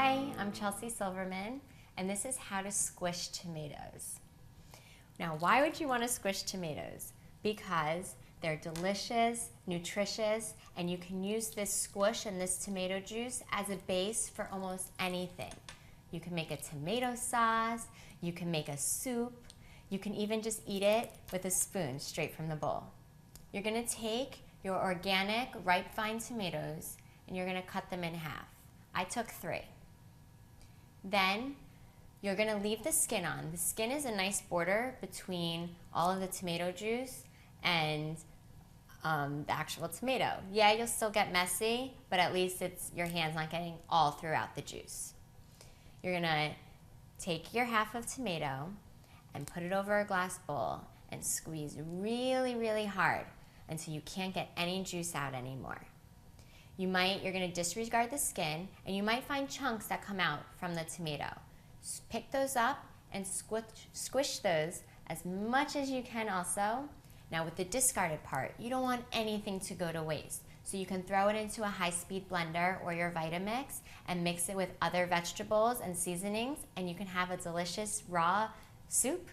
Hi, I'm Chelsea Silverman, and this is how to squish tomatoes. Now, why would you want to squish tomatoes? Because they're delicious, nutritious, and you can use this squish and this tomato juice as a base for almost anything. You can make a tomato sauce, you can make a soup, you can even just eat it with a spoon straight from the bowl. You're going to take your organic, ripe vine tomatoes and you're going to cut them in half. I took 3. Then you're going to leave the skin on. The skin is a nice border between all of the tomato juice and the actual tomato. Yeah, you'll still get messy, but at least your hand's not getting all throughout the juice. You're going to take your half of tomato and put it over a glass bowl and squeeze really, really hard until you can't get any juice out anymore. You're going to disregard the skin, and you might find chunks that come out from the tomato. Pick those up and squish those as much as you can also. Now with the discarded part, you don't want anything to go to waste. So you can throw it into a high-speed blender or your Vitamix and mix it with other vegetables and seasonings, and you can have a delicious raw soup.